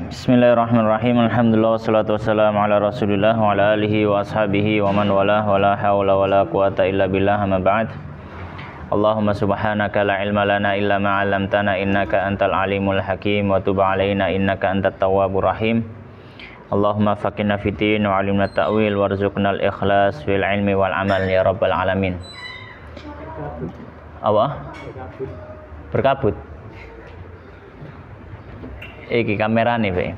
Bismillahirrahmanirrahim. Alhamdulillah wassalatu wassalamu ala Rasulillah wa ala alihi wa ashabihi wa man wala wala haula wala quwata illa billah amma ba'd. Allahumma subhanaka la ilma lana illa ma 'allamtana innaka antal alimul hakim wa tub 'alaina innaka antat tawwabur rahim. Allahumma faqihna fiddin wa 'allimna ta'wil warzuqnal ikhlas fil ilmi wal amal ya rabbal alamin. Apa? Berkabut. Iki kamera nih, Pak.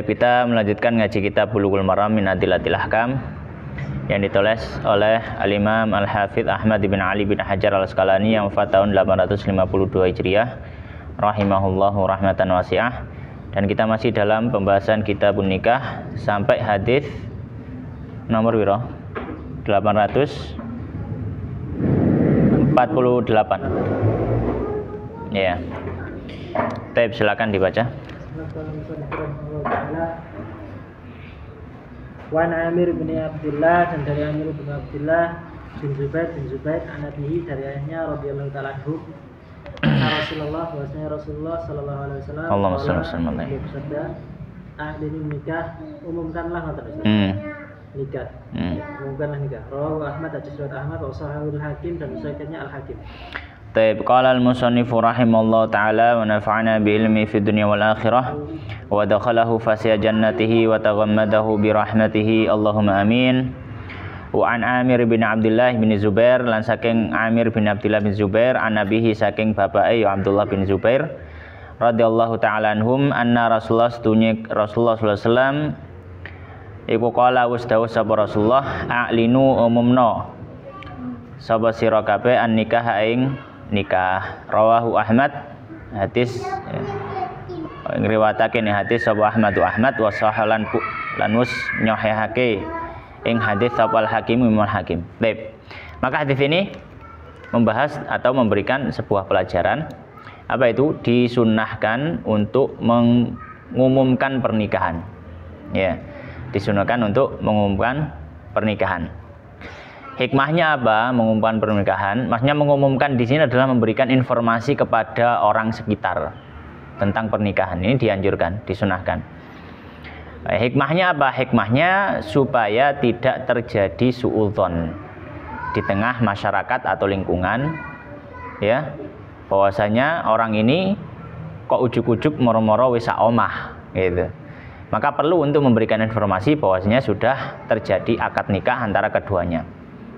Kita melanjutkan ngaji kitab Bulughul Maram min Adillatil Ahkam yang ditulis oleh Al-Imam Al-Hafidz Ahmad bin Ali bin Hajar Al-Asqalani yang wafat tahun 852 Hijriah rahimahullahu rahmatan wasi'ah. Dan kita masih dalam pembahasan kitabun nikah sampai hadis nomor piro? 848. Ya. Baik, silakan dibaca. Wan Amir bin Abdullah, dan dari Amir bin Abdullah bin Zubair anabihi, dari ayahnya radhiyallahu ta'ala anhu, Rasulullah, bahwasanya Rasulullah sallallahu alaihi wasallam bersabda, "Ahdini nikah, umumkanlah nikah. Umumkanlah nikah." Rawahu Ahmad, hadis riwayat Ahmad, wa sahihul Hakim, dan sahihnya Al-Hakim. Taib, qala al-musannifu rahimallahu ta'ala wa nafa'ana bi ilmi fid dunya wal akhirah wa dakhalahu fasiya jannatihi wa taghammadahu bi rahmatihi Allahumma amin. Wa an Amir bin Abdullah bin Zubair, lan saking Amir bin Abdullah bin Zubair, an nabihi saking bapake ya Abdullah bin Zubair radhiyallahu ta'ala anhum, anna Rasulullah sallallahu alaihi wasallam iku qala wasdawu sapa Rasulullah, a'linu umumno sapa sira kabeh an nikah ing nikah. Rawahu Ahmad, hadis ngriwatake hadis sapa Ahmad wa sahalan lanus nyohehake ing hadis sapa Al-Hakim Imam Hakim. Baik. Maka hadis ini membahas atau memberikan sebuah pelajaran, apa itu? Disunnahkan untuk mengumumkan pernikahan. Ya. Disunnahkan untuk mengumumkan pernikahan. Hikmahnya apa mengumumkan pernikahan? Maksudnya mengumumkan di sini adalah memberikan informasi kepada orang sekitar tentang pernikahan. Ini dianjurkan, disunahkan. Hikmahnya apa? Hikmahnya supaya tidak terjadi suudzon di tengah masyarakat atau lingkungan, ya, bahwasanya orang ini kok ujuk-ujuk moro-moro wis sak omah, gitu. Maka perlu untuk memberikan informasi bahwasanya sudah terjadi akad nikah antara keduanya.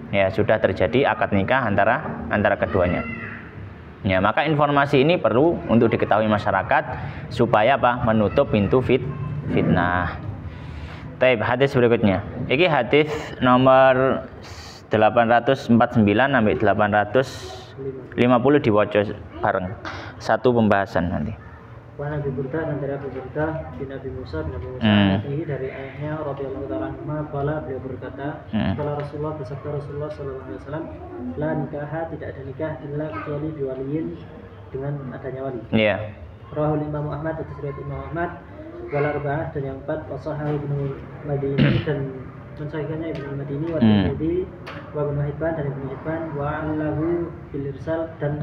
Ya, sudah terjadi akad nikah antara keduanya. Ya, maka informasi ini perlu untuk diketahui masyarakat supaya apa? Menutup pintu fitnah. Baik, hadis berikutnya. Ini hadis nomor 849 sampai 850 dibaca bareng. Satu pembahasan nanti. Wa Nabi Burda, dan dari Abu Burda bin Abi Musa ini dari ayahnya radhiyallahu ta'ala anhu, qala, beliau berkata, qala Rasulullah, bersabda Rasulullah sallallahu alaihi wasallam, la nikaha, tidak ada nikah illa kecuali biwaliyin, dengan adanya wali. Iya. Rawahu Imam Ahmad, hadis riwayat Imam Ahmad, wal arba'ah, dan yang empat, wa sahahu Ibnu Madini, dan mensahihkannya Ibnu Madini, wa Tirmidzi, wa Ibnu Hibban, dan Ibnu Hibban, wa allahu bil irsal, dan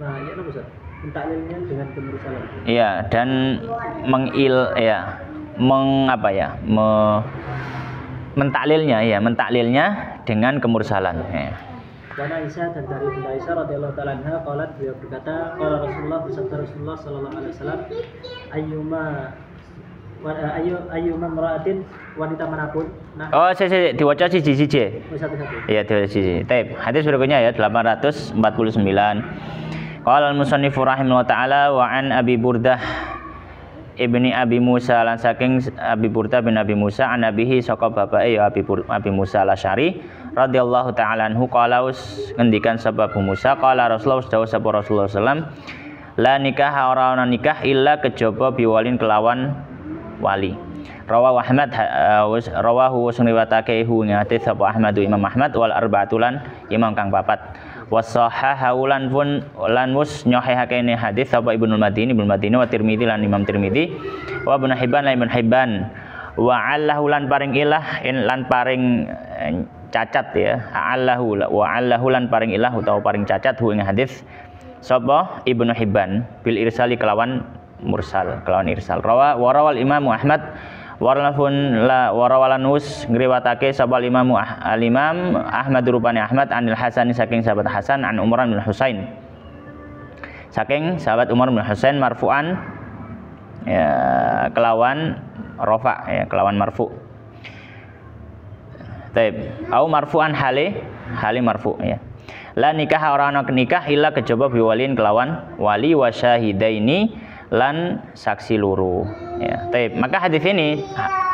nah ya apa Ustaz? Mentaklilnya dengan kemursalan. Iya, dan mentaklilnya dengan kemursalan. Ya. Dan Aisyah, dan dari Bunda Aisyah radhiyallahu ta'ala anha, qalat, beliau berkata, qala Rasulullah, bersabda Rasulullah sallallahu alaihi wasallam, ayyuma mar'atin, wanita manapun. Nah. Oh, saya diwaca siji-siji. Satu-satu. Iya, siji. Baik, hadis berikutnya ya 849. Qala al-musannifu rahimahullah ta'ala wa an Abi Burdah ibni Abi Musa, lan saking Abi Burdah bin Abi Musa, an nabihi saka bapake ya Abi Musa al-Asy'ari radhiyallahu ta'ala anhu, qala ngendikan sebab Abu Musa, qala Rasulullah dawuh sapa Rasulullah sallam, la nikah ora ana nikah illa kejaba biwalin kelawan wali. Rawahu Ahmad, rawahu sunriwatake hu hadis sapa Ahmad Imam Ahmad wal arba'atulan imam kang papat. Wasahahu lan pun lan mus nyohehake ne hadis sapa Ibnu Madini wa Tirmidzi lan Imam Tirmidzi wa Ibnu Hibban lan Ibnu Hibban wa allahu lan paring ilah lan paring cacat ya. Allahu wa allahu lan paring ilah utawa paring cacat hu ing hadis sapa Ibnu Hibban bil irsali kelawan mursal, kelawan irsal. Warawal Imam Ahmad warawalanus ngriwatake sapa Imam Ahmad rupane Ahmad anil Hasan saking sahabat Hasan an Umar bin Husain. Saking sahabat Umar bin Husain marfu'an ya kelawan rafa ya kelawan marfu'. Taib au marfu'an hale marfu' ya. La nikah ora ana nikah illa kejaba biwalin kelawan wali wa syahidaini lan saksi loro ya. Taib maka hadis ini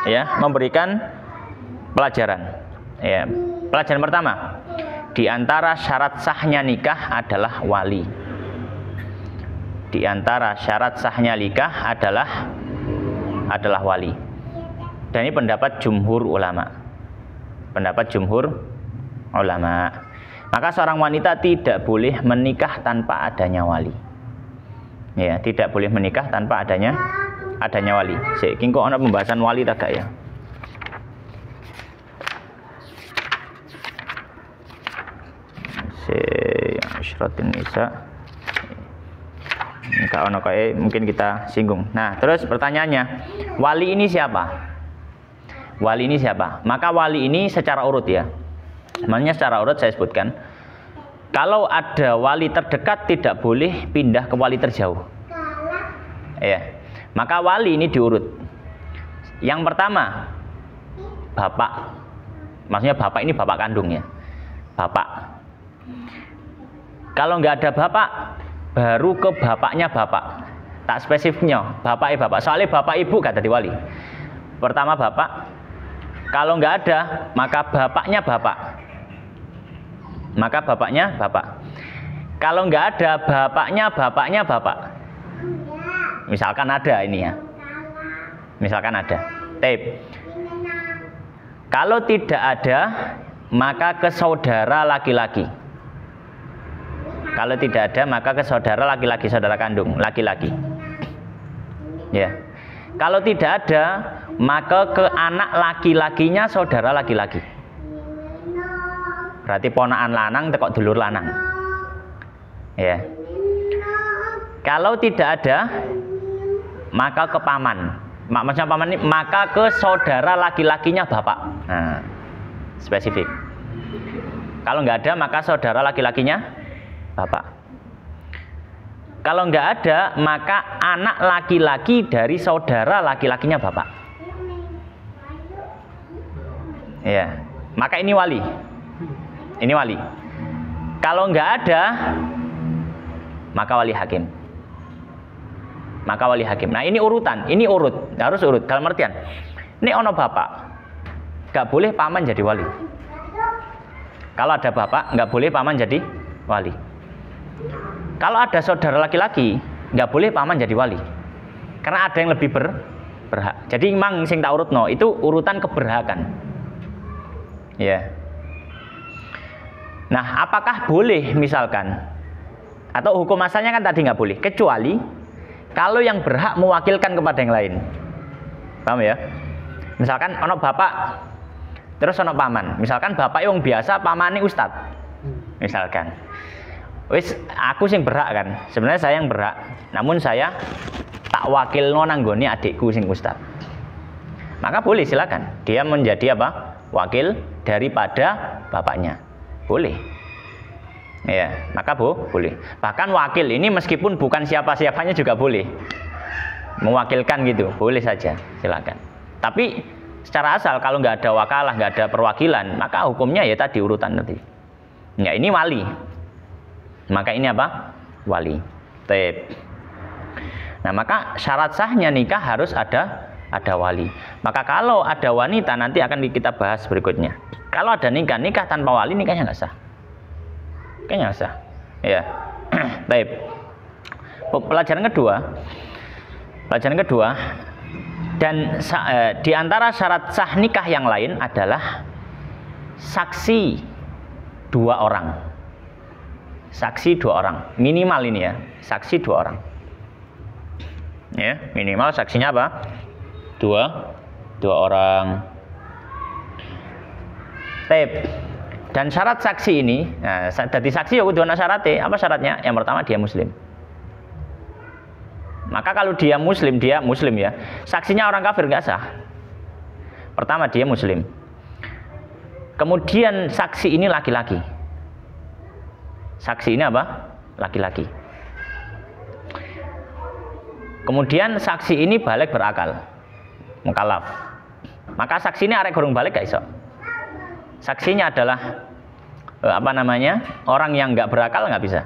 ya memberikan pelajaran ya. Pelajaran pertama, di antara syarat sahnya nikah adalah wali. Di antara syarat sahnya nikah adalah wali. Dan ini pendapat jumhur ulama. Pendapat jumhur ulama. Maka seorang wanita tidak boleh menikah tanpa adanya wali. Ya, tidak boleh menikah tanpa adanya wali. Saiki kok ana pembahasan wali tak gak ya? Asyratin nisa. Enggak ono kayak mungkin kita singgung. Nah, terus pertanyaannya, wali ini siapa? Wali ini siapa? Maka wali ini secara urut ya. Makanya secara urut saya sebutkan. Kalau ada wali terdekat tidak boleh pindah ke wali terjauh. Ya. Maka wali ini diurut. Yang pertama, bapak. Maksudnya bapak ini bapak kandung ya. Bapak. Kalau nggak ada bapak, baru ke bapaknya bapak. Tak spesifiknya, bapaknya bapak. Soalnya bapak ibu gak ada di wali. Pertama bapak. Kalau nggak ada, maka bapaknya bapak. Maka bapaknya bapak. Kalau nggak ada, bapaknya bapak. Misalkan ada ini ya. Misalkan ada. Tape. Kalau tidak ada, maka ke saudara laki-laki. Kalau tidak ada, maka ke saudara laki-laki, saudara kandung laki-laki. Ya. Kalau tidak ada, maka ke anak laki-lakinya saudara laki-laki. Berarti ponakan lanang tekok dulur lanang. Ya. Kalau tidak ada, maka ke paman. Maksudnya paman ini maka ke saudara laki-lakinya bapak. Nah, spesifik. Kalau nggak ada, maka saudara laki-lakinya bapak. Kalau nggak ada, maka anak laki-laki dari saudara laki-lakinya bapak. Ya, maka ini wali. Ini wali. Kalau nggak ada, maka wali hakim. Maka wali hakim. Nah ini urutan, ini urut, harus urut. Dalam artian, ini ono bapak, nggak boleh paman jadi wali. Kalau ada bapak, nggak boleh paman jadi wali. Kalau ada saudara laki-laki, nggak boleh paman jadi wali. Karena ada yang lebih berhak. Jadi memang sing tak urut no, itu urutan keberhakan. Ya. Nah, apakah boleh misalkan? Atau hukum asalnya kan tadi nggak boleh, kecuali kalau yang berhak mewakilkan kepada yang lain. Paham ya? Misalkan ono bapak, terus ono paman. Misalkan bapak yang biasa, pamane ustad. Misalkan, wis aku sing berhak kan. Sebenarnya saya yang berhak, namun saya tak wakilno nanggone adikku sing ustad. Maka boleh silakan. Dia menjadi apa? Wakil daripada bapaknya. Boleh. Ya, maka boleh. Bahkan wakil ini meskipun bukan siapa-siapanya juga boleh. Mewakilkan gitu, boleh saja, silakan. Tapi secara asal kalau nggak ada wakalah, nggak ada perwakilan, maka hukumnya ya tadi urutan nanti. Ya ini wali. Maka ini apa? Wali. Tep. Nah maka syarat sahnya nikah harus ada wali. Maka kalau ada wanita nanti akan kita bahas berikutnya. Kalau ada nikah tanpa wali nikahnya nggak sah. Kayaknya nggak sah. Ya. Baik. Pelajaran kedua dan di antara syarat sah nikah yang lain adalah saksi 2 orang. Saksi 2 orang. Minimal ini ya, saksi 2 orang. Ya, minimal saksinya apa? 2 orang. Tep. Dan syarat saksi ini, nah, dadi saksi ya kudu ana syaratnya. Apa syaratnya? Yang pertama dia muslim. Maka kalau dia muslim ya. Saksinya orang kafir nggak sah. Pertama dia muslim. Kemudian saksi ini laki-laki. Saksi ini apa? Laki-laki. Kemudian saksi ini balik berakal. Mukallaf. Maka saksi ini arek gorong balik gak iso. Saksinya adalah orang yang nggak berakal nggak bisa.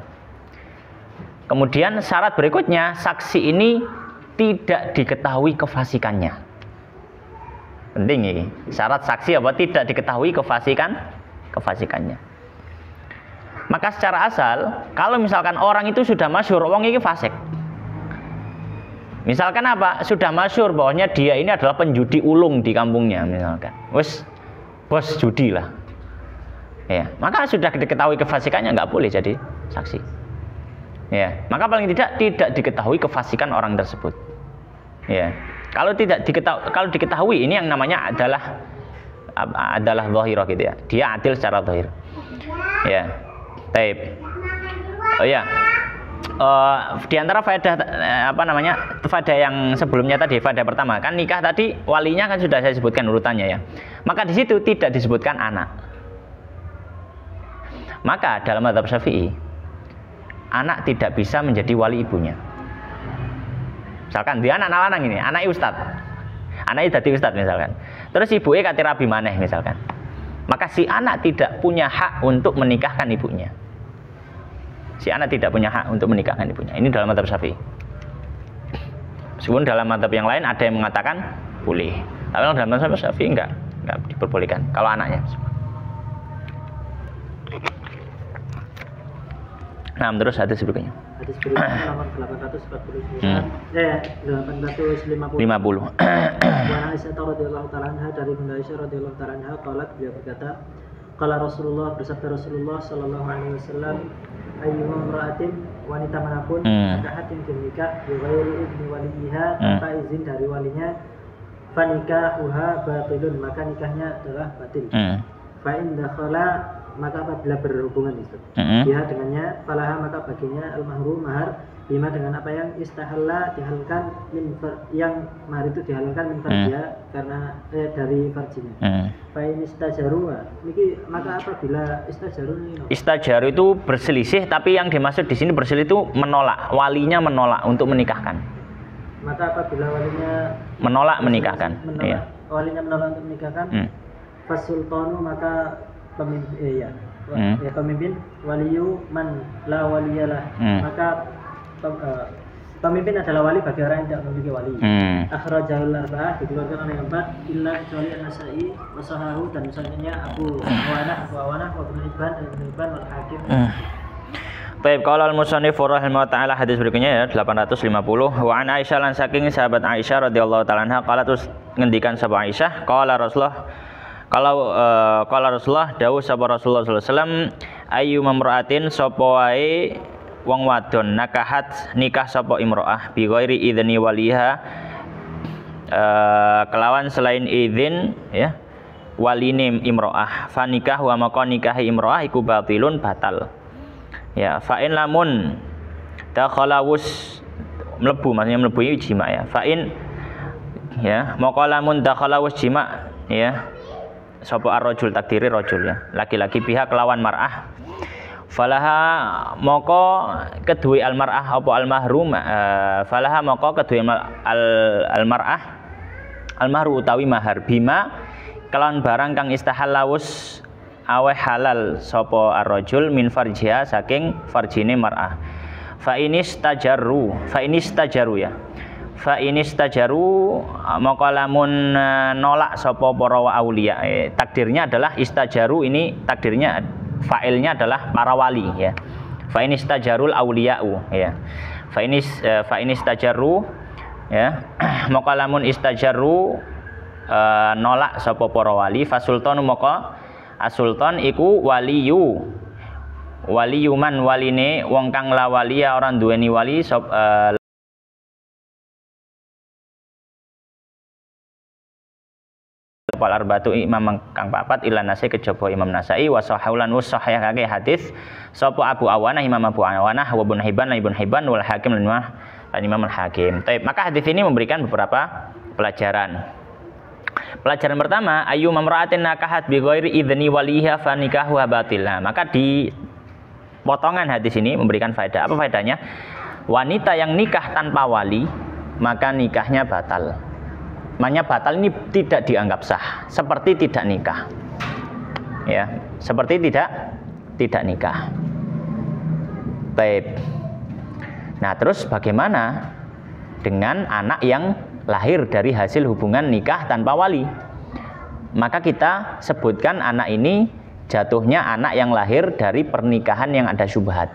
Kemudian syarat berikutnya saksi ini tidak diketahui kefasikannya. Penting ini. Syarat saksi apa? Tidak diketahui kefasikannya. Maka secara asal kalau misalkan orang itu sudah masyhur wong iki fasik. Misalkan apa? Sudah masyhur bahwanya dia ini adalah penjudi ulung di kampungnya misalkan. Wes bos judi lah, ya, maka sudah diketahui kefasikannya nggak boleh jadi saksi, ya, maka paling tidak diketahui kefasikan orang tersebut, ya, kalau diketahui ini yang namanya adalah zahirah gitu ya, dia adil secara zahir, ya, taib, oh ya, di antara faedah faedah yang sebelumnya tadi, faedah pertama kan nikah tadi walinya kan sudah saya sebutkan urutannya ya. Maka di situ tidak disebutkan anak. Maka dalam mazhab Syafi'i anak tidak bisa menjadi wali ibunya. Misalkan dia anak lanang ini, anaknya ustadz. Anaknya jadi ustadz misalkan. Terus ibunya kate rabi maneh misalkan. Maka si anak tidak punya hak untuk menikahkan ibunya. Si anak tidak punya hak untuk menikahkan ibunya. Ini dalam mazhab Syafi'i. Meskipun dalam mazhab yang lain ada yang mengatakan boleh. Tapi dalam mazhab Syafi'i enggak diperbolehkan kalau anaknya. Nah, terus hadis berikutnya. Hadis berikutnya nomor 849. 850. Wa Aisyah radhiyallahu ta'ala anha, dari Bunda Aisyah radhiyallahu ta'ala anha qalat, beliau berkata, qala Rasulullah, bersabda Rasulullah sallallahu alaihi wasallam, ayyuma imra'atin, wanita manapun nikahatin nikah bi ghairi idzni waliha, tanpa izin dari walinya, fa nikahuha batilun, maka nikahnya adalah batil. Fa in dakhala, maka apabila berhubungan itu dia dengannya, falaha, maka baginya al-mahru, mahar, bima, dengan apa yang istahalla, dihalalkan yang mahar itu dihalalkan min farjiha, karena dari farjinya. Fa in istajaru, maka apabila istajaru itu berselisih, tapi yang dimaksud di sini berselisih itu menolak, walinya menolak untuk menikahkan. Maka apabila walinya menolak menikahkan, walinya menolak untuk menikahkan, fasultanu, maka pemimpin, pemimpin, waliyu man la waliyalah, maka pemimpin adalah wali bagi orang yang tidak memiliki wali. Akhrajahul arba'ah, dikeluarkan oleh empat, illa kecuali An-Nasa'i wa sahahu, dan misalnya Abu Awanah wa Ibnu Hibban wal Hakim. Baik, qala al-musannif rahimahullah taala, hadis berikutnya ya 850. Wa an Aisyah, lan saking sahabat Aisyah radhiyallahu taala anha, qala, terus ngendikan sahabat Aisyah, qala Rasulullah, qala Rasulullah, dawuh sahabat Rasulullah sallallahu alaihi wasallam, ayyu mamra'atin, sapa wae wong wadon nakahat nikah sapa imro'ah bi ghairi idzni waliha, kelawan selain izin ya waline imro'ah, fa nikah wa maka nikahi imro'ah iku batilun, batal. Ya, fa'in lamun dakhalawus, mlebu, maksudnya mlebu ini jima ya. Fa'in ya, maka lamun dakhalawus jima ya, sapa ar-rajul, takdiri rajul ya, laki-laki pihak lawan mar'ah, falaha maka kedue al-mar'ah apa al-mahrum, falaha maka kedue al-mar'ah al-mahru utawi mahar, bima kelawan barang kang istahallawus aweh halal sapa ar-rajul min farjiha, saking farjine mar'ah. Fa inis tajarru ya. Fa inis tajaru, maka lamun nolak sapa para auliya. Takdirnya adalah istajaru, ini takdirnya fa'ilnya adalah para wali ya. Fa inis tajarul auliya'u ya. Fa inis tajarru ya. Maka lamun istajaru nolak sapa para wali, fasultanu, maka as-sultan iku waliyu man, waline wong kang la waliya, orang duweni wali sapa arba'atu imam kang papat ila Nasai kejaba Imam Nasai wa sahihulan wa sahihake hadis sapa Abu Awanah Imam Abu Awanah wa Ibnu Hibban wal Hakim lan Imam Al-Hakim. Maka hadis ini memberikan beberapa pelajaran. Pelajaran pertama, ayu mamra'atin nakahat bi ghairi idzni waliha fa nikahu batil. Maka di potongan hadis ini memberikan faedah. Apa faedahnya? Wanita yang nikah tanpa wali, maka nikahnya batal. Maknanya batal ini tidak dianggap sah, seperti tidak nikah. Ya, seperti tidak nikah. Baik. Nah, terus bagaimana dengan anak yang lahir dari hasil hubungan nikah tanpa wali? Maka kita sebutkan anak ini jatuhnya anak yang lahir dari pernikahan yang ada syubhat.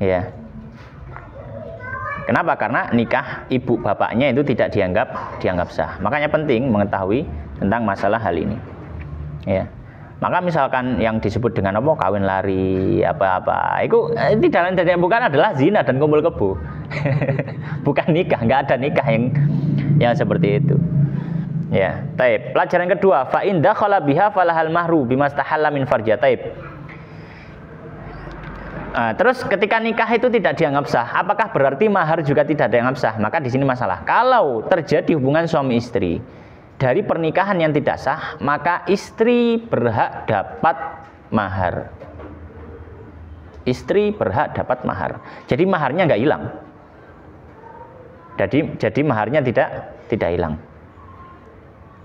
Ya. Kenapa? Karena nikah ibu bapaknya itu tidak dianggap sah. Makanya penting mengetahui tentang masalah hal ini. Ya. Maka misalkan yang disebut dengan apa kawin lari apa-apa, itu tidak lain dan bukan adalah zina dan kumpul kebo. Bukan nikah, nggak ada nikah yang seperti itu. Ya, taib. Pelajaran kedua, fa in dakhala biha falahal mahru bimastahalla min farja. Taib. Terus ketika nikah itu tidak dianggap sah, apakah berarti mahar juga tidak dianggap sah? Maka di sini masalah. Kalau terjadi hubungan suami istri dari pernikahan yang tidak sah, maka istri berhak dapat mahar. Istri berhak dapat mahar. Jadi maharnya nggak hilang. Jadi maharnya tidak hilang.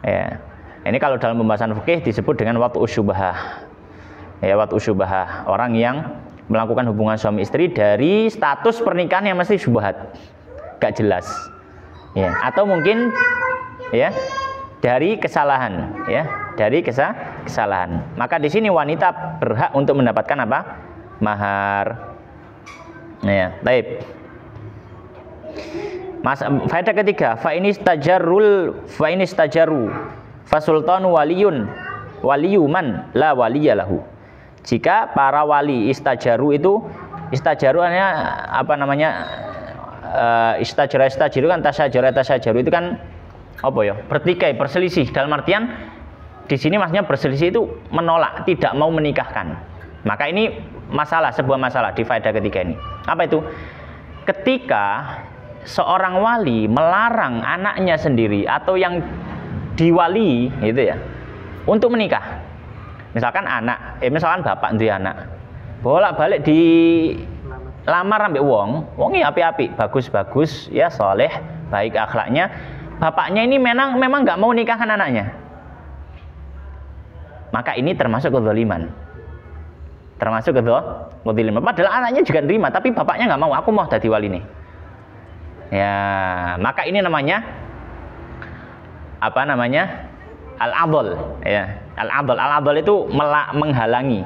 Ya. Ini kalau dalam pembahasan fikih disebut dengan wat'u syubhah. Ya, wat'u syubhah. Orang yang melakukan hubungan suami istri dari status pernikahan yang mesti syubhat, gak jelas, ya, atau mungkin ya dari kesalahan, ya, dari kesalahan. Maka di sini wanita berhak untuk mendapatkan apa? Mahar. Ya, baik. Faedah ketiga, fa ini stajaru fasultanu waliyuman la waliyalahu. Jika para wali istajaru itu, istajaruannya apa namanya, istajaru kan tasajaru itu kan apa ya, bertikai, berselisih. Dalam artian di sini maksudnya berselisih itu menolak, tidak mau menikahkan. Maka ini sebuah masalah di faedah ketiga ini. Apa itu? Ketika seorang wali melarang anaknya sendiri atau yang diwali gitu ya untuk menikah. Misalkan misalkan bapak ndek anak, bolak-balik di lamar ambek wong ya api-api, bagus-bagus, ya soleh, baik akhlaknya. Bapaknya ini memang nggak mau nikahkan anaknya. Maka ini termasuk kezaliman. Padahal anaknya juga nerima, tapi bapaknya nggak mau. Aku mau jadi wali nih. Ya, maka ini namanya apa namanya? Al-adl, ya. Al-adl itu menghalangi,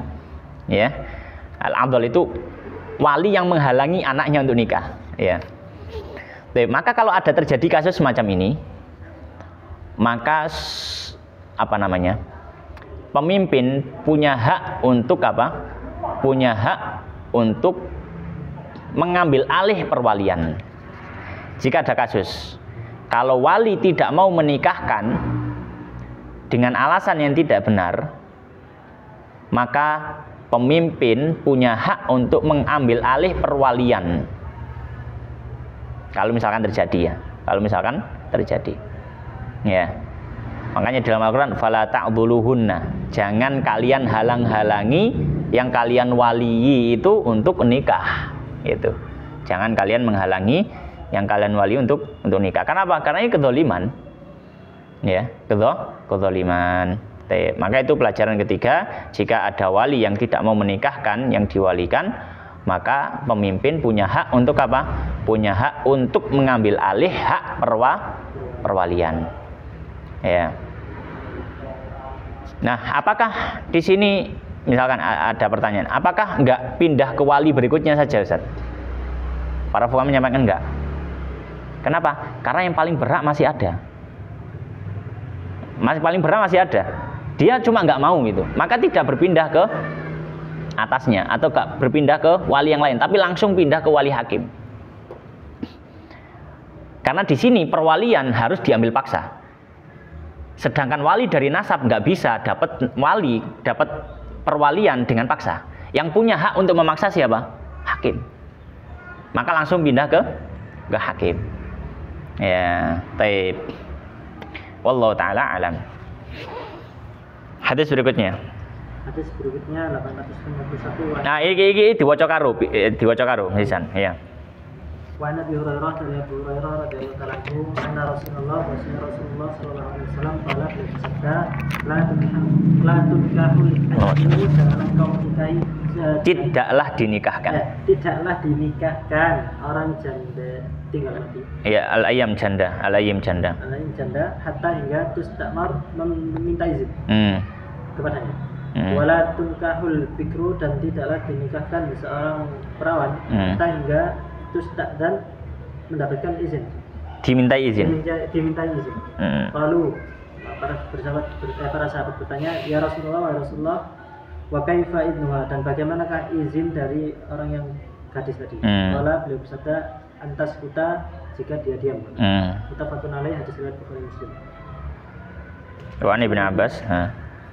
ya. Al-adl itu wali yang menghalangi anaknya untuk nikah, ya. Maka kalau ada terjadi kasus semacam ini, maka apa namanya? Pemimpin punya hak untuk apa? Punya hak untuk mengambil alih perwalian. Jika ada kasus, kalau wali tidak mau menikahkan dengan alasan yang tidak benar, maka pemimpin punya hak untuk mengambil alih perwalian. Kalau misalkan terjadi, ya. Makanya dalam Al-Quran, fala ta'dhuluhunna, jangan kalian halang-halangi yang kalian waliyi itu untuk nikah, gitu. Jangan kalian menghalangi yang kalian wali untuk nikah. Kenapa? Karena ini kedzaliman. Ya, kezaliman. Maka itu pelajaran ketiga, jika ada wali yang tidak mau menikahkan yang diwalikan, maka pemimpin punya hak untuk apa? Punya hak untuk mengambil alih hak perwalian. Ya. Nah, apakah di sini misalkan ada pertanyaan, apakah enggak pindah ke wali berikutnya saja, Ustaz? Para fuqaha menyampaikan enggak. Kenapa? Karena yang paling berhak masih ada. Masih ada. Dia cuma nggak mau gitu. Maka tidak berpindah ke atasnya atau nggak berpindah ke wali yang lain, tapi langsung pindah ke wali hakim. Karena di sini perwalian harus diambil paksa. Sedangkan wali dari nasab nggak bisa dapat perwalian dengan paksa. Yang punya hak untuk memaksa siapa? Hakim. Maka langsung pindah ke hakim. Ya, taib. Wallahu taala alam. Hadis berikutnya. Hadis berikutnya 851. Nah, iki diwaca karo pisan, ya. Wa Nabi Hurairah dari Abu Hurairah radhiyallahu ta'ala anhu, anna Rasulullah sallallahu alaihi wasallam qala bersabda, la tunkahul ayyimu, jangan engkau nikahi, tidaklah dinikahkan. Tidaklah dinikahkan orang janda, tinggal nanti. Iya, al-ayyam janda. Al-ayyim janda hatta hingga tustamar meminta izin kepadanya. Wala tunkahul bikru, dan tidaklah dinikahkan seorang perawan hatta hingga dan mendapatkan izin. Dimintai izin. Lalu para sahabat bertanya, ya Rasulullah, wa kaifa idnuha, dan bagaimanakah izin dari orang yang gadis tadi? Qala, beliau bersabda, antas kuta, jika dia diam. Muttafaqun alaih, hadis riwayat Bukhari Muslim. Wa an Ibnu Abbas.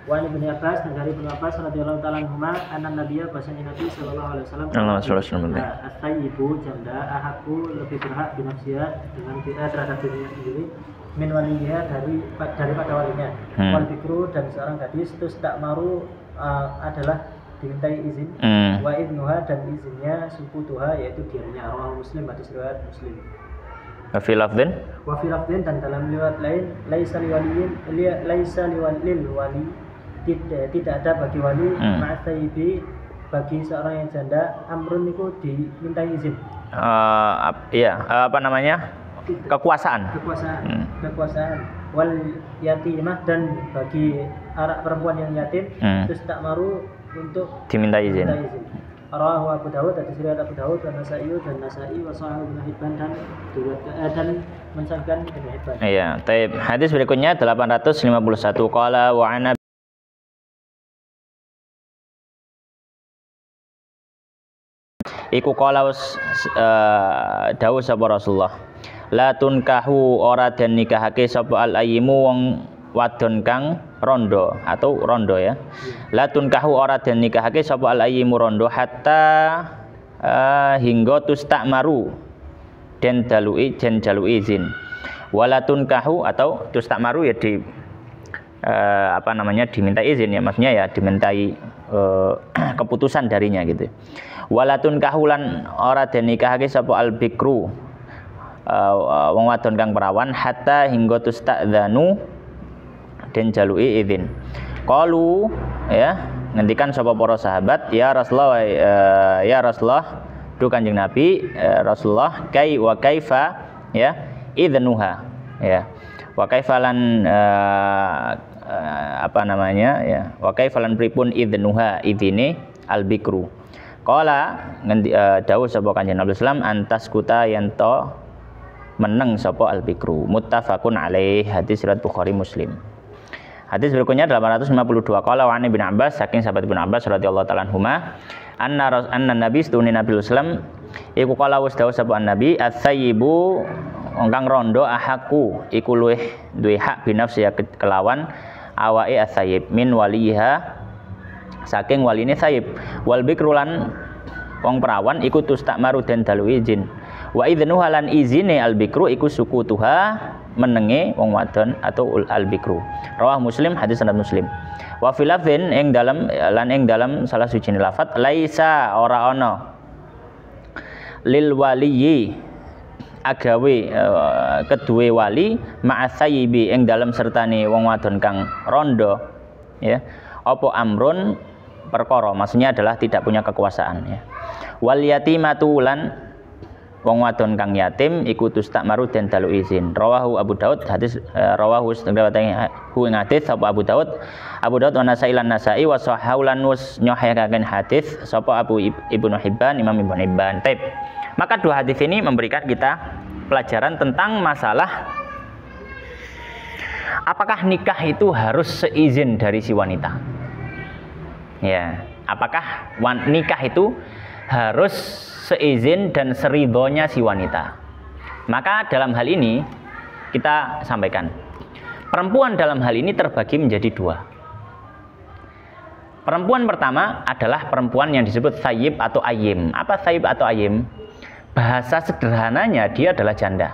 Wa Ibnu Abbas, dan dari Ibnu Abbas radhiyallahu ta'ala anhuma, anna Nabiya, bahasanya Nabi sallallahu alaihi wasallam, as-sayyibu janda ahaku, lebih berhak binafsiha, dengan terhadap dirinya sendiri, min waliha, daripada walinya. Wal bikru, dan seorang gadis tustakmaru adalah dimintai izin. Wa ibnuha, dan izinnya sukutuha, yaitu diamnya. Rawahu Muslim, hadis riwayat Muslim. Wa fi lafdhin, dan dalam riwayat lain, laisa lil wali, tidak ada bagi wali ma'asayyibi, bagi seorang yang janda, amrun itu dimintai izin. Kekuasaan. Wal yatimah, dan bagi anak perempuan yang yatim, terus tak maru untuk dimintai izin. Rawahu Abu Dawud, hadis riwayat Abu Dawud, dan Nasa'i wa Sahih Ibnu Hibban, dan mensahihkan Ibnu Hibban. Iya, taib. Hadis berikutnya 851. Qala wa ana iku qala dawuh sapa Rasulullah, la tunkahu, ora den nikahake sapa al-ayyimu wong wadon kang rondo atau rondo ya. La tunkahu, ora den nikahake sapa al-ayyimu rondo hatta hingga tustakmaru, den jaluki izin. Wala tunkahu, atau tustakmaru ya diminta izin ya, maksudnya ya dimintai keputusan darinya gitu. Walatun kahulan, ora den nikahake sapa al-bikru, wong wadon kang perawan, hatta hingga tustadzanu, den jaluki izin. Qalu, ya, ngendikan sapa para sahabat, ya Rasulullah, du Kanjeng Nabi, Rasulullah, wa kaifa, ya, idznuha, ya. Wa kaifalan wa kaifalan pripun idznuha, idzine al-bikru. Qala, dawuh sapa Kanjeng Nabi sallallahu alaihi wasallam, antas kuta yanto meneng sapa al-bikru. Muttafaqun alaih, hadis riwayat Bukhari Muslim. Hadis berikutnya 852. Qala wa Ibnu Abbas, saking sahabat Ibnu Abbas radhiyallahu ta'ala anhuma, anna Nabi stuni Nabi sallam iku qala wis dawuh sapa Nabi, as-sayyibu kang rondo ahaku iku luweh duwe hak binafsi kelawan awake as-sayyib min waliha, saking waline sayyib. Wal bikrulan wong perawan iku tustakmaru den dalu izin. Wa idznuha, lan izine al bikru iku sukutuha, menenge wong wadon atau al bikru. Rawah Muslim, hadis sanad Muslim. Wa fil lafdhin, ing dalam salah suci lafaz, laisa ora ana lil waliyyi agawe kedue wali ma'asayyibi, ing dalam sertane wong wadon kang rondo, ya, apa amrun perkara, maksudnya adalah tidak punya kekuasaan, ya. Wal yatimatu, lan wong wadon kang yatim iku tustakmaru den dalu izin. Rawahu Abu Daud, hadis rawahu ing hadis sapa Abu Daud wa Nasa'i lan Nasa'i wa sahahu lan nus nyohekaken hadis sapa Ibnu Hibban, Imam Ibnu Hibban. Taib. Maka dua hadis ini memberikan kita pelajaran tentang masalah apakah nikah itu harus seizin dari si wanita. Ya, apakah nikah itu harus seizin dan seridhonya si wanita. Maka dalam hal ini kita sampaikan, perempuan dalam hal ini terbagi menjadi dua. Perempuan pertama adalah perempuan yang disebut sayyib atau ayyim. Apa sayyib atau ayyim? Bahasa sederhananya dia adalah janda.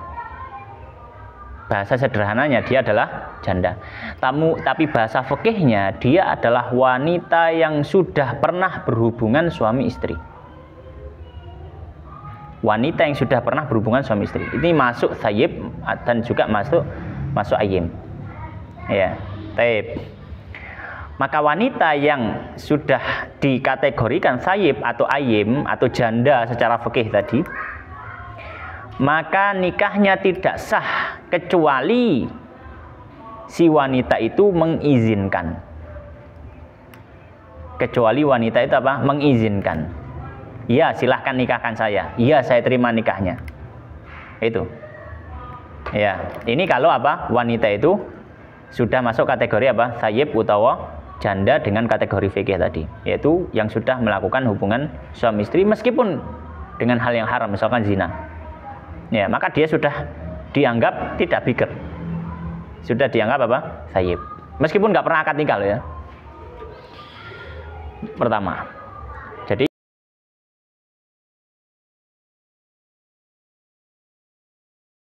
Bahasa sederhananya dia adalah janda. Tapi bahasa fikihnya dia adalah wanita yang sudah pernah berhubungan suami istri. Wanita yang sudah pernah berhubungan suami istri. Ini masuk sayyib dan juga masuk ayyim. Ya, taib. Maka wanita yang sudah dikategorikan sayyib atau ayyim atau janda secara fikih tadi, maka nikahnya tidak sah kecuali si wanita itu mengizinkan. Kecuali wanita itu apa? Mengizinkan. Ya, silahkan nikahkan saya. Iya, saya terima nikahnya. Itu. Ya, ini kalau apa? Wanita itu sudah masuk kategori apa? Sayyib utawa janda dengan kategori fikih tadi, yaitu yang sudah melakukan hubungan suami istri meskipun dengan hal yang haram, misalkan zina. Ya, maka dia sudah dianggap tidak bikr. Sudah dianggap apa? Sayyib. Meskipun nggak pernah akad nikah loh ya. Pertama. Jadi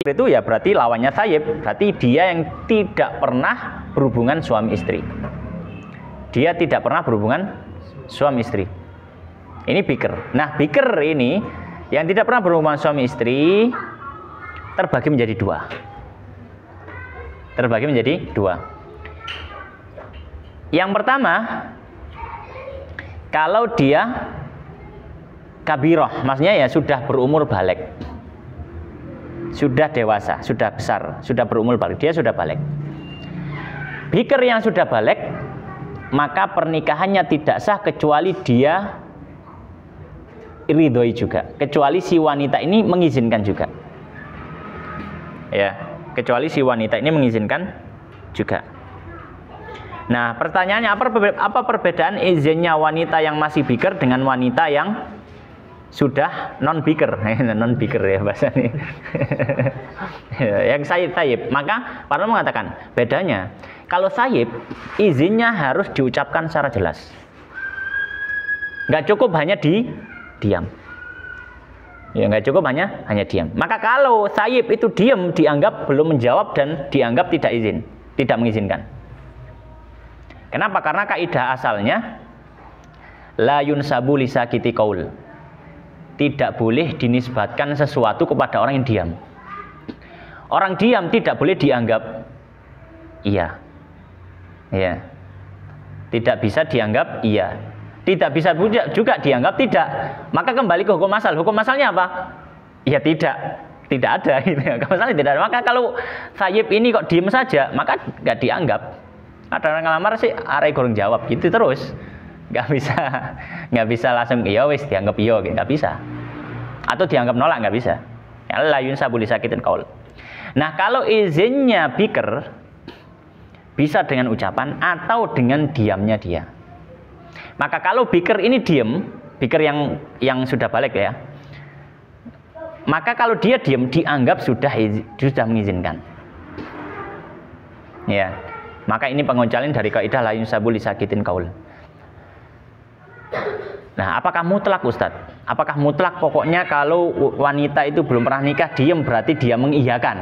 itu ya berarti lawannya sayyib, berarti dia yang tidak pernah berhubungan suami istri. Dia tidak pernah berhubungan suami istri. Ini bikr. Nah, bikr ini yang tidak pernah berhubungan suami istri terbagi menjadi dua. Terbagi menjadi dua. Yang pertama, kalau dia kabiroh, maksudnya ya sudah berumur balik. Sudah dewasa, sudah besar, sudah berumur balik, dia sudah balik. Bikr yang sudah balik, maka pernikahannya tidak sah kecuali dia ridhoi juga, kecuali si wanita ini mengizinkan juga. Ya, kecuali si wanita ini mengizinkan juga. Nah, pertanyaannya apa perbedaan izinnya wanita yang masih bikr dengan wanita yang sudah non bikr? Non bikr ya bahasanya. Yang sayyib. Maka para mengatakan bedanya, kalau sayyib izinnya harus diucapkan secara jelas. Nggak cukup hanya diam. Ya, nggak cukup hanya diam. Maka kalau sayyib itu diam, dianggap belum menjawab dan dianggap tidak izin, tidak mengizinkan. Kenapa? Karena kaidah asalnya la yunsabu lisakiti qaul. Tidak boleh dinisbatkan sesuatu kepada orang yang diam. Orang diam tidak boleh dianggap iya. Ya. Tidak bisa dianggap iya. Tidak bisa juga dianggap tidak. Maka kembali ke hukum asal. Hukum asalnya apa? Ya tidak ada. Hukum asalnya tidak ada. Maka kalau sayyib ini kok diem saja, maka nggak dianggap. Ada orang ngelamar sih, arek gorong jawab gitu terus. Nggak bisa langsung iya wis dianggap iya, nggak bisa. Atau dianggap nolak, nggak bisa. Ya la yunsabu lisakitin qaul. Nah, kalau izinnya bikr bisa dengan ucapan atau dengan diamnya dia. Maka kalau bikr ini diam, bikr yang sudah balik ya, maka kalau dia diam dianggap sudah mengizinkan. Ya, maka ini pengoncalan dari kaidah la yunsabu lisakitin qaul. Nah, apakah mutlak Ustadz? Apakah mutlak pokoknya kalau wanita itu belum pernah nikah diam berarti dia mengiyakan?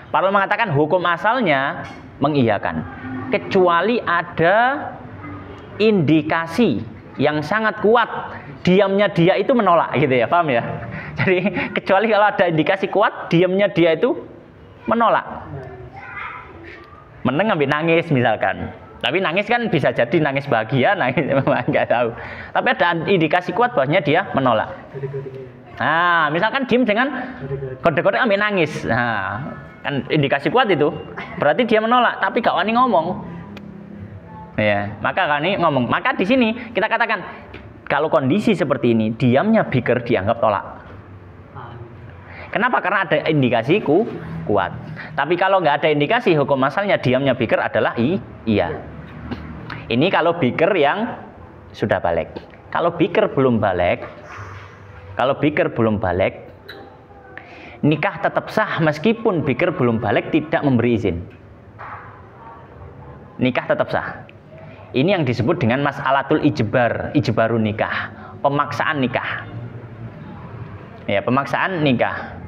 Para mengatakan hukum asalnya mengiyakan, kecuali ada indikasi yang sangat kuat diamnya dia itu menolak gitu ya, paham ya? Jadi kecuali kalau ada indikasi kuat diamnya dia itu menolak, meneng ambil nangis misalkan. Tapi nangis kan bisa jadi nangis bahagia, nangis memang nggak tahu. Tapi ada indikasi kuat bahwasanya dia menolak. Nah, misalkan diem dengan kode-kode ambil nangis. Nah, kan indikasi kuat itu. Berarti dia menolak, tapi gak wani ngomong. Ya, maka kani ngomong. Maka di sini kita katakan kalau kondisi seperti ini, diamnya bikr dianggap tolak. Kenapa? Karena ada indikasi kuat. Tapi kalau nggak ada indikasi, hukum asalnya diamnya bikr adalah iya. Ini kalau bikr yang sudah balik. Kalau bikr belum balik, nikah tetap sah meskipun bikir belum balik tidak memberi izin. Nikah tetap sah. Ini yang disebut dengan mas'alatul ijbarun nikah, pemaksaan nikah. Ya, pemaksaan nikah.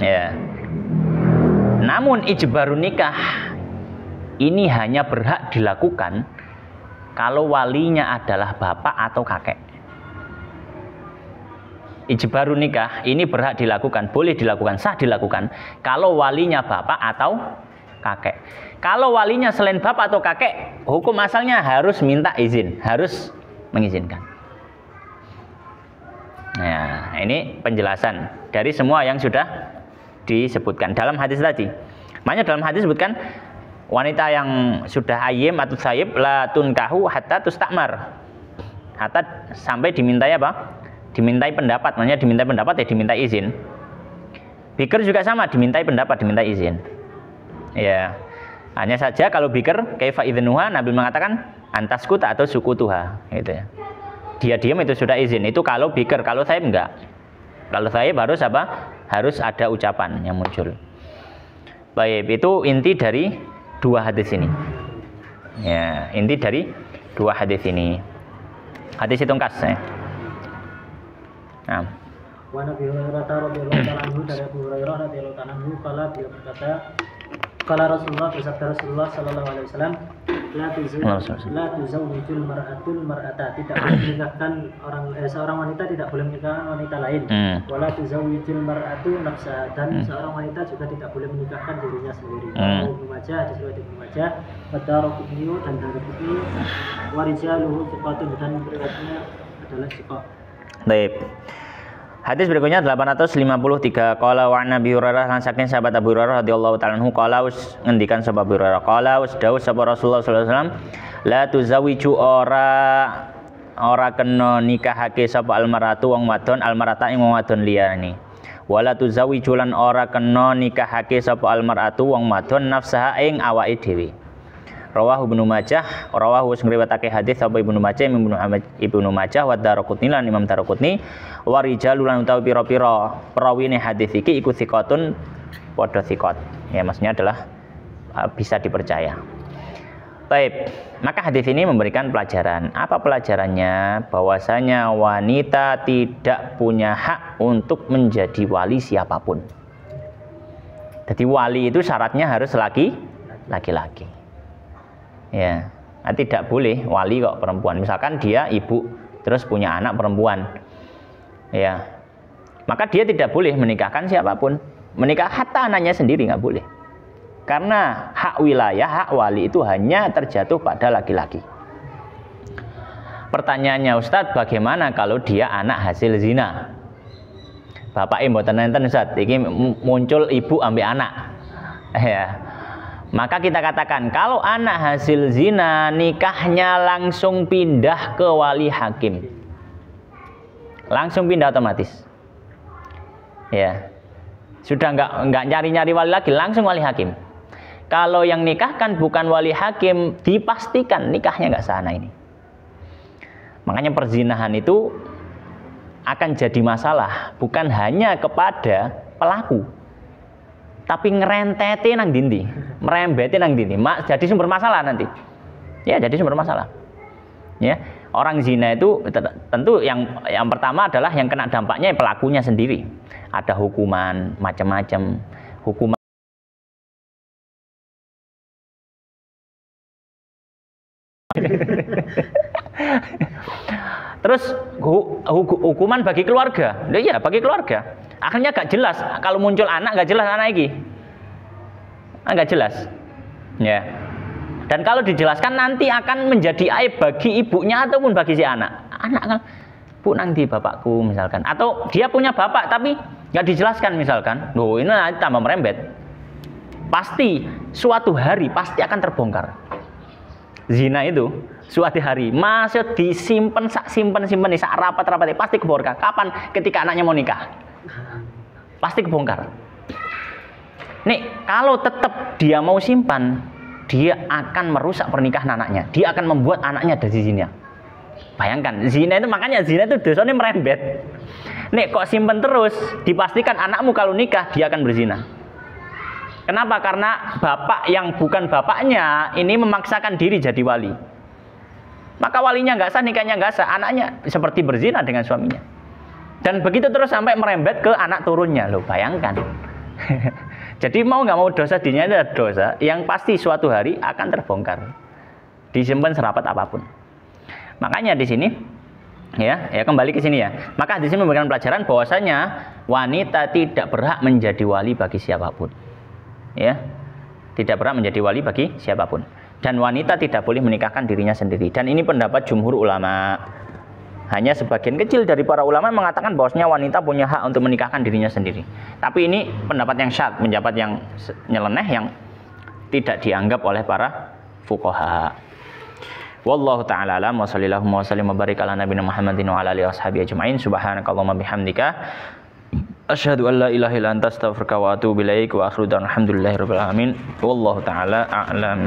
Ya. Namun ijbarun nikah ini hanya berhak dilakukan kalau walinya adalah bapak atau kakek. Ijbarun nikah ini berhak dilakukan, boleh dilakukan, sah dilakukan kalau walinya bapak atau kakek. Kalau walinya selain bapak atau kakek, hukum asalnya harus minta izin, harus mengizinkan. Nah, ini penjelasan dari semua yang sudah disebutkan dalam hadis tadi. Makanya dalam hadis disebutkan wanita yang sudah ayyim atau sayyib la tunkahu hatta tustamar. Hatta sampai dimintai apa? Dimintai pendapat, makanya dimintai pendapat ya dimintai izin. Bikir juga sama, dimintai pendapat, dimintai izin. Ya, hanya saja kalau bikir kaifa idznuha, Nabi mengatakan antaskuta atau sukutuha, gitu ya. Dia diam itu sudah izin. Itu kalau bikir, kalau saib enggak. Kalau saib harus apa? Harus ada ucapan yang muncul. Baik, itu inti dari dua hadis ini. Ya, inti dari dua hadis ini. Hadis itu kas ya. Nah. Wa Nabi Hurairah radhiyallahu ta'ala anhu, dari Abu Hurairah radhiyallahu ta'ala anhu, qala beliau berkata, qala Rasulullah, bersabda Rasulullah sallallahu alaihi wasallam, la tuzawwijul mar'atul mar'ata, tidak boleh menikahkan seorang wanita tidak boleh menikahkan wanita lain. Wala tuzawwijul mar'atu nafsaha, dan seorang wanita juga tidak boleh menikahkan dirinya sendiri. Ibnu Majah, hadis riwayat Ibnu Majah, Ad-Daraqutni dan Daraqutni, wa rijaluhu thiqatun, dan riwayatnya adalah thiqah. Baik. Hadis berikutnya 853. Qala wa Nabi Hurairah, lan saking sahabat Abu Hurairah radhiyallahu ta'ala anhu, qala ngendikan sahabat Abu Hurairah, qala dawu sapa Rasulullah sallallahu alaihi wasallam, la tuzawiju ora kena nikahake sapa almaratu wong wadon almarata ing wong wadon liyane. Wala tuzawiju lan ora kena nikahake sapa almaratu wong wadon nafsaha ing awake dhewe. Rawahu Ibnu Majah, rawahu sing riwayatake hadis sapa Ibnu Majah, Ibnu Majah wa Daraqutni lan Imam Daraqutni, wa rijalul lan utawi pira-pira perawine hadis iki iku thiqatun padha thiqat. Ya, maksudnya adalah bisa dipercaya. Baik, maka hadis ini memberikan pelajaran. Apa pelajarannya? Bahwasanya wanita tidak punya hak untuk menjadi wali siapapun. Jadi wali itu syaratnya harus laki-laki. Ya, tidak boleh wali kok perempuan. Misalkan dia ibu terus punya anak perempuan, ya, maka dia tidak boleh menikahkan siapapun. Menikah hatta anaknya sendiri nggak boleh. Karena hak wilayah, hak wali itu hanya terjatuh pada laki-laki. Pertanyaannya, Ustadz, bagaimana kalau dia anak hasil zina? Bapaknya mboten nenten Ustadz, ini muncul ibu ambil anak. Ya. Maka kita katakan kalau anak hasil zina nikahnya langsung pindah ke wali hakim. Langsung pindah otomatis. Ya. Sudah enggak nyari-nyari wali lagi, langsung wali hakim. Kalau yang nikahkan bukan wali hakim, dipastikan nikahnya enggak sah ini. Makanya perzinahan itu akan jadi masalah bukan hanya kepada pelaku, tapi ngerenteti nang dindi, merembeti nang dindi, jadi sumber masalah nanti. Ya, jadi sumber masalah. Ya, orang zina itu tentu yang pertama adalah yang kena dampaknya pelakunya sendiri. Ada hukuman macam-macam, hukuman terus hukuman bagi keluarga. Ya, bagi keluarga. Akhirnya gak jelas, kalau muncul anak gak jelas anak ini. Gak jelas. Ya. Dan kalau dijelaskan nanti akan menjadi aib bagi ibunya ataupun bagi si anak. Anak kan, bu nanti bapakku misalkan. Atau dia punya bapak tapi gak dijelaskan misalkan. Loh, ini nanti tambah merembet. Pasti suatu hari pasti akan terbongkar. Zina itu suatu hari masih disimpan sak simpen nih, sak rapat pasti kebongkar. Kapan? Ketika anaknya mau nikah. Pasti kebongkar. Nih, kalau tetap dia mau simpan, dia akan merusak pernikahan anaknya. Dia akan membuat anaknya dari zina. Bayangkan, zina itu makanya zina itu dosanya merembet. Nek kok simpen terus, dipastikan anakmu kalau nikah dia akan berzina. Kenapa? Karena bapak yang bukan bapaknya ini memaksakan diri jadi wali. Maka walinya nggak sah, nikahnya nggak sah, anaknya seperti berzina dengan suaminya. Dan begitu terus sampai merembet ke anak turunnya, loh bayangkan. Jadi mau nggak mau dosa dirinya adalah dosa yang pasti suatu hari akan terbongkar. Disimpan serapat apapun. Makanya di sini ya kembali ke sini ya. Maka di sini memberikan pelajaran bahwasanya wanita tidak berhak menjadi wali bagi siapapun. Ya. Tidak berhak menjadi wali bagi siapapun. Dan wanita tidak boleh menikahkan dirinya sendiri. Dan ini pendapat jumhur ulama. Hanya sebagian kecil dari para ulama mengatakan bahwasanya wanita punya hak untuk menikahkan dirinya sendiri. Tapi ini pendapat yang syadz, pendapat yang nyeleneh yang tidak dianggap oleh para fuqaha. Wallahu ta'ala alam wa sallallahu wa sallim wa barik ala nabiyina Muhammadin wa ala alihi washabihi ajma'in. Subhanakallahumma bihamdika asyhadu an la ilaha illa anta astaghfiruka wa atubu ilaik wa akhiru da'wana alhamdulillahirabbil alamin. Wallahu ta'ala a'lam.